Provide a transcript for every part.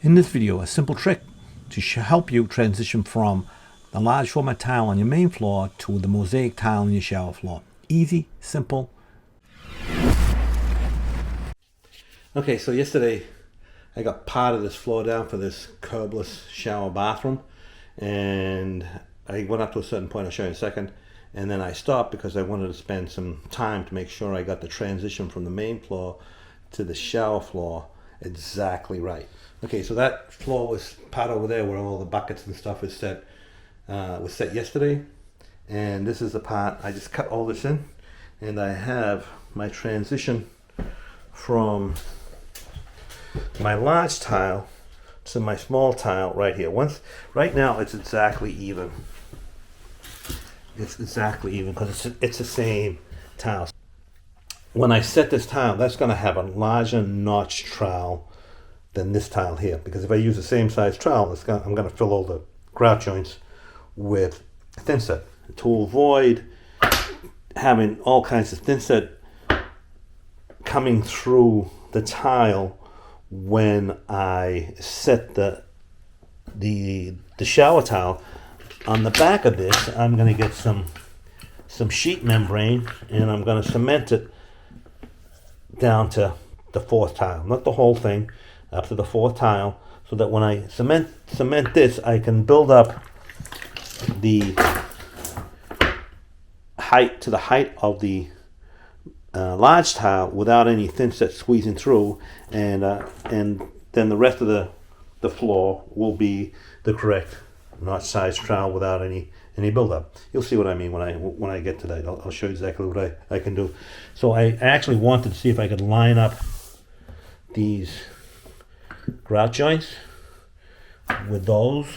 In this video, a simple trick to help you transition from the large format tile on your main floor to the mosaic tile on your shower floor. Easy, simple. Okay, so yesterday I got part of this floor down for this curbless shower bathroom, and I went up to a certain point, I'll show you in a second, and then I stopped because I wanted to spend some time to make sure I got the transition from the main floor to the shower floor exactly right. Okay, so that floor was part over there where all the buckets and stuff was set yesterday, and this is the part I just cut all this in, and I have my transition from my large tile to my small tile right here. Right now it's exactly even. It's exactly even because it's the same tile. When I set this tile, that's going to have a larger notch trowel than this tile here, because if I use the same size trowel, I'm going to fill all the grout joints with thin set to avoid having all kinds of thin set coming through the tile when I set the shower tile. On the back of this, I'm going to get some sheet membrane, and I'm going to cement it down to the fourth tile, not the whole thing, up to the fourth tile, so that when I cement this, I can build up the height to the height of the large tile without any thin set squeezing through, and then the rest of the floor will be the correct notch size trowel without any buildup. You'll see what I mean when I get to that. I'll show you exactly what I can do. So I actually wanted to see if I could line up these grout joints with those,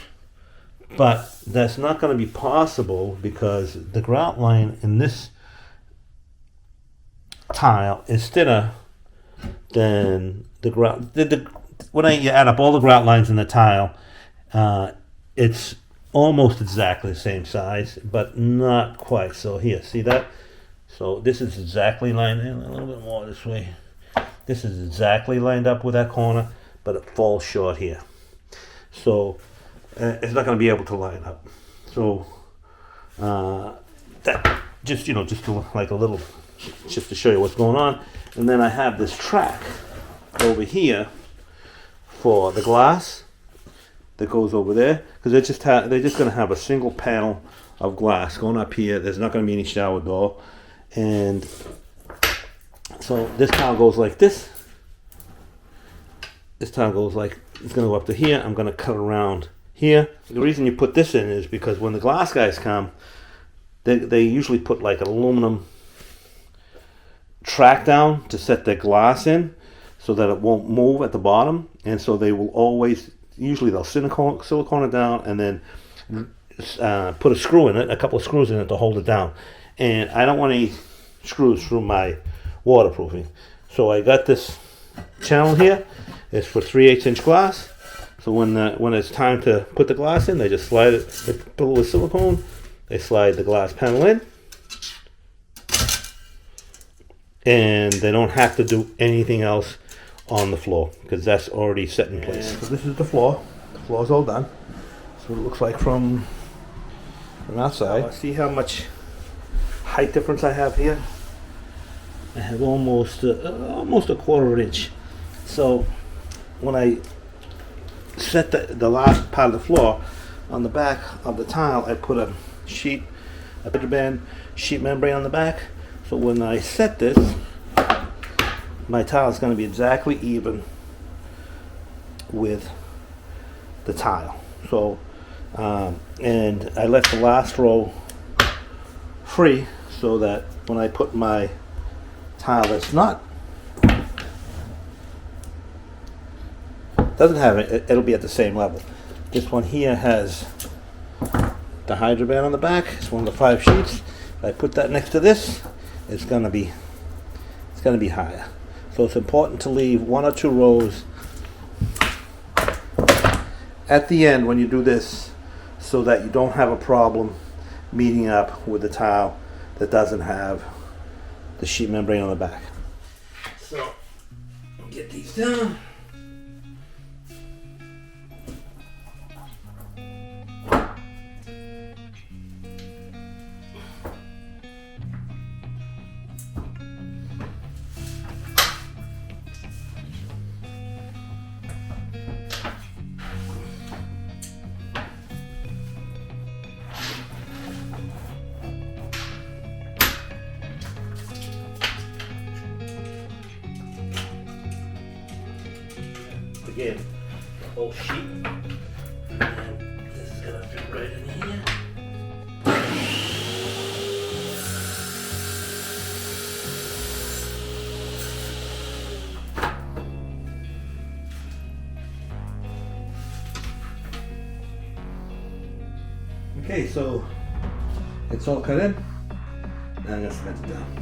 but that's not going to be possible because the grout line in this tile is thinner than the grout. When you add up all the grout lines in the tile, it's almost exactly the same size, but not quite. So here, see that? So this is exactly lined in a little bit more this way. This is exactly lined up with that corner, but it falls short here. So it's not going to be able to line up. So that just to show you what's going on. And then I have this track over here for the glass that goes over there, because they're just going to have a single panel of glass going up here. There's not going to be any shower door, and so this tile goes like this. This tile goes like, it's going to go up to here. I'm going to cut around here. The reason you put this in is because when the glass guys come, they usually put like an aluminum track down to set their glass in so that it won't move at the bottom, and so they will always, usually they'll silicone it down and then put a screw in it, a couple of screws in it to hold it down. And I don't want any screws through my waterproofing. So I got this channel here. It's for 3/8 inch glass. So when it's time to put the glass in, they just slide it, they fill it with silicone, they slide the glass panel in, and they don't have to do anything else on the floor because that's already set in place. So this is the floor. The floor's all done. That's what it looks like from outside. See how much height difference I have here? I have almost a quarter inch. So when I set the last part of the floor, on the back of the tile, I put a band sheet membrane on the back. So when I set this, my tile is going to be exactly even with the tile. So, and I left the last row free so that when I put my tile that's doesn't have it, it'll be at the same level. This one here has the hydro band on the back. It's one of the 5 sheets. If I put that next to this, it's going to be higher. So it's important to leave 1 or 2 rows at the end when you do this, so that you don't have a problem meeting up with the tile that doesn't have the sheet membrane on the back. So get these down. in the whole sheet. And this is gonna fit right in here. Okay, so it's all cut in. Now I'm gonna cement it down.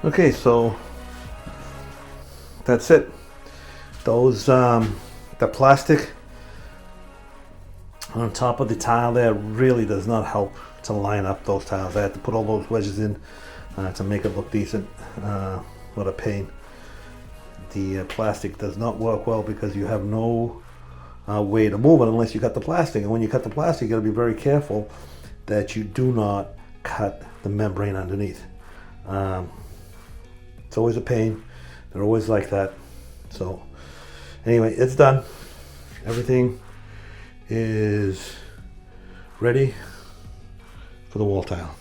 Okay, so that's it. Those the plastic on top of the tile there really does not help to line up those tiles. I had to put all those wedges in to make it look decent. What a pain. The plastic does not work well because you have no way to move it unless you cut the plastic. And when you cut the plastic, you got to be very careful that you do not cut the membrane underneath. It's always a pain. They're always like that. So anyway, it's done. Everything is ready for the wall tile.